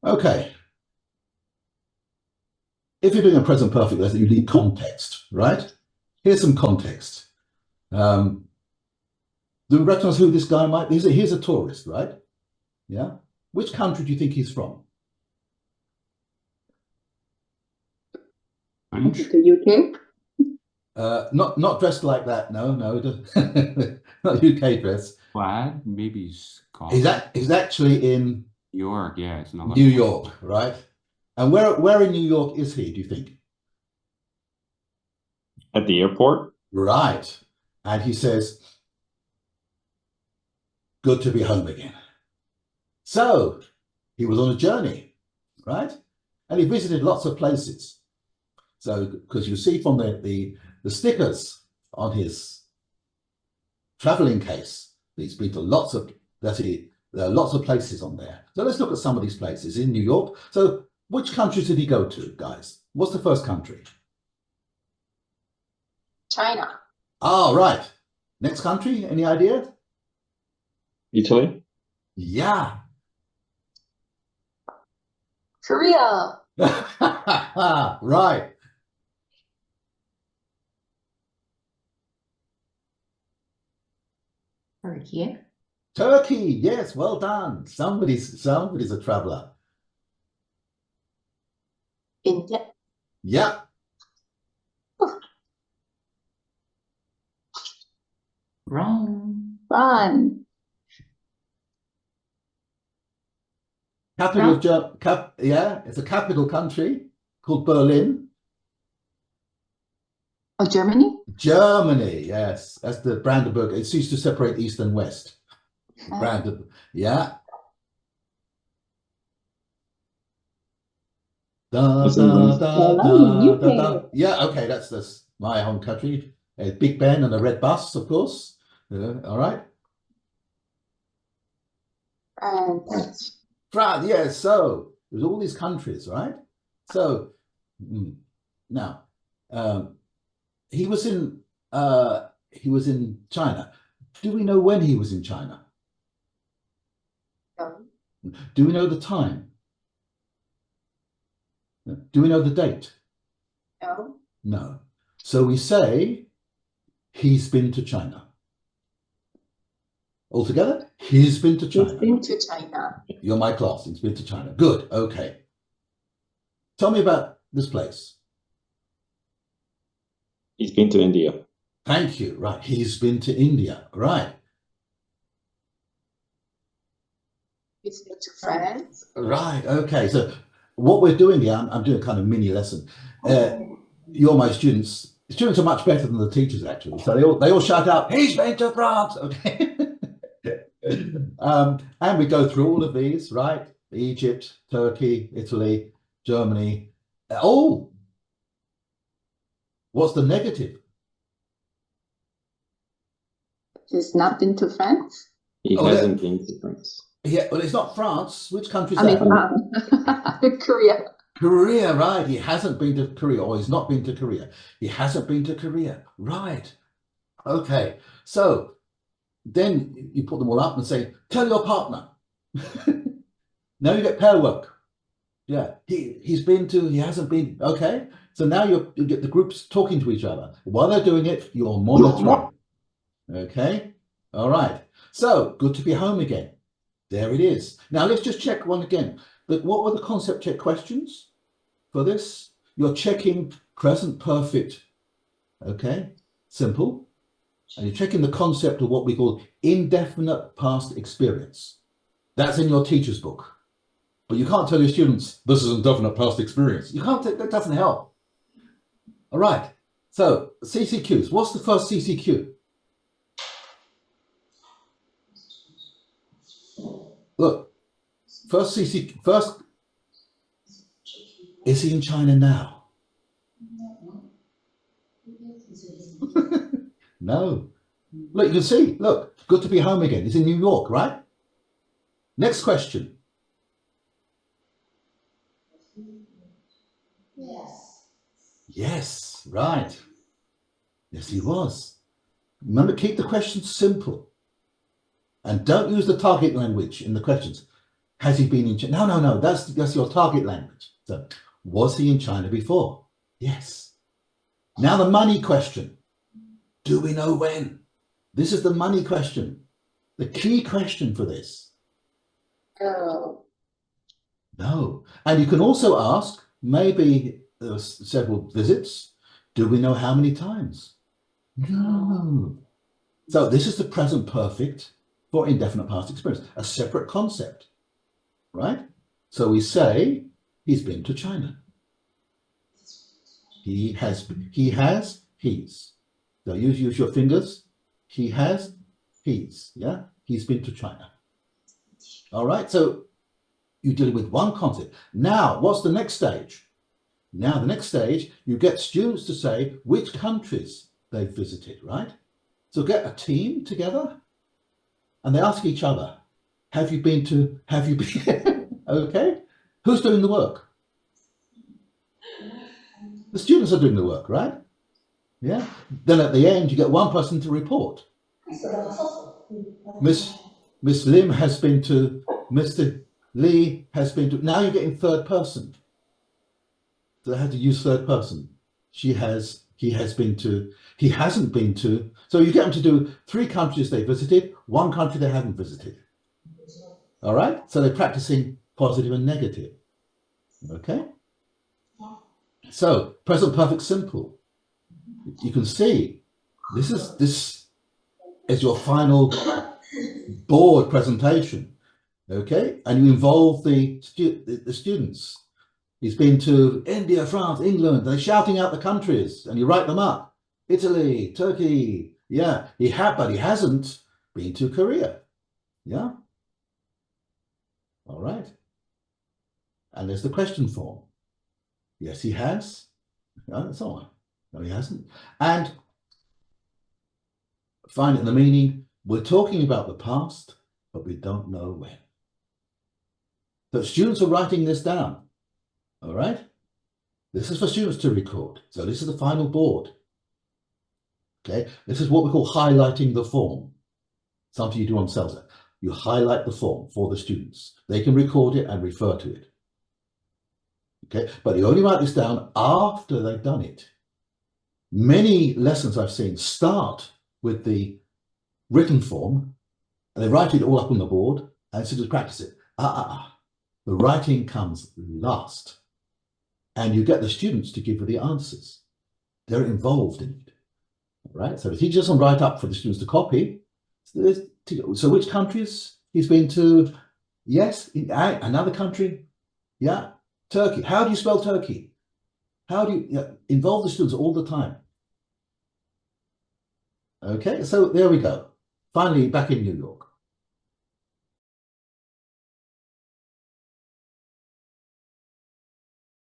Okay. If you're doing a present perfect lesson, you need context, right? Here's some context. Do you recognize who this guy might be? He's a tourist, right? Yeah. Which country do you think he's from? French? The UK? Not dressed like that. No, not UK dress. Plaid? Maybe Scotland? He's actually in New York, yeah, it's not New York, right? And where in New York is he, do you think? At the airport? Right. And he says, good to be home again. So he was on a journey, right? And he visited lots of places. So, because you see from the stickers on his traveling case, he's been to there are lots of places on there. So let's look at some of these places in New York. So which countries did he go to, guys? What's the first country? China. Oh, right. Next country, any idea? Italy? Yeah. Korea. Right. Turkey. Turkey. Yes, well done. Somebody's a traveler. India. Yeah. Wrong. Fun. Capital of yeah, it's a capital country called Berlin. Oh, Germany? Germany, yes. That's the Brandenburg. It's used to separate East and West. Brandenburg, yeah. Da, da, da, da, da, da. Yeah, okay, that's my home country. Big Ben and a red bus, of course. All right. France. France, yes. So there's all these countries, right? So now he was in China. Do we know when he was in China? No. Do we know the time? Do we know the date? No. No. So we say he's been to China. Altogether, he's been to China. He's been to China. You're my class. He's been to China. Good. Okay. Tell me about this place. He's been to India. Thank you. Right. He's been to India. Right. He's been to France. Right. Okay. So what we're doing here, I'm doing a kind of mini lesson. You're my students. Students are much better than the teachers, actually. So they all shout out, he's been to France. Okay. And we go through all of these, right? Egypt, Turkey, Italy, Germany. Oh, what's the negative? He's not been to France? He hasn't been to France. Yeah, well, it's not France. Which country is I that? mean, Korea. Korea, right. He hasn't been to Korea, or he's not been to Korea. He hasn't been to Korea. Right. Okay. So then you put them all up and say, tell your partner. Now you get pair work. Yeah. He hasn't been. Okay. So now you get the groups talking to each other. While they're doing it, you're monitoring. Okay. All right. So good to be home again. There it is. Now let's just check one again. But what were the concept check questions for this? You're checking present perfect. Okay. Simple. And you're checking the concept of what we call indefinite past experience. That's in your teacher's book. But you can't tell your students, this is indefinite past experience. You can't, that doesn't help. All right. So CCQs, what's the first CCQ? Look, first, is he in China now? No. Look, you can see, look, good to be home again. He's in New York, right? Next question. Yes. Yes, right. Yes, he was. Remember, keep the questions simple. And don't use the target language in the questions. Has he been in China? No. That's your target language. So, was he in China before? Yes. Now the money question. Do we know when? This is the money question. The key question for this. Oh, No. And you can also ask, maybe several visits. Do we know how many times? No. So this is the present perfect for indefinite past experience, a separate concept, right? So we say he's been to China. He's. So use your fingers. He has, he's, yeah? He's been to China. All right, so you're dealing with one concept. Now, what's the next stage? Now, the next stage, you get students to say which countries they've visited, right? So get a team together and they ask each other, have you been, okay? Who's doing the work? The students are doing the work, right? Yeah. Then at the end, you get one person to report. Miss Lim has been to, Mr. Lee has been to, now you're getting third person. So they had to use third person. He has been to, he hasn't been to. So you get them to do 3 countries they visited, 1 country they haven't visited. All right. So they're practicing positive and negative. Okay. So present perfect simple. You can see this is your final board presentation. Okay. And you involve the students. He's been to India, France, England. They're shouting out the countries and you write them up. Italy, Turkey. Yeah, but he hasn't been to Korea. Yeah. All right. And there's the question form. Yes, he has. And so on. No, he hasn't. And find it the meaning. We're talking about the past, but we don't know when. The students are writing this down. All right. This is for students to record. So this is the final board. Okay. This is what we call highlighting the form. Something you do on CELTA. You highlight the form for the students. They can record it and refer to it. Okay. But you only write this down after they've done it. Many lessons I've seen start with the written form and they write it all up on the board and students practice it. The writing comes last. And you get the students to give you the answers. They're involved in it, right? So the teacher doesn't write up for the students to copy. So which countries he's been to? Yes, another country. Yeah, Turkey. How do you spell Turkey? How do you involve the students all the time? Okay, so there we go. Finally, back in New York.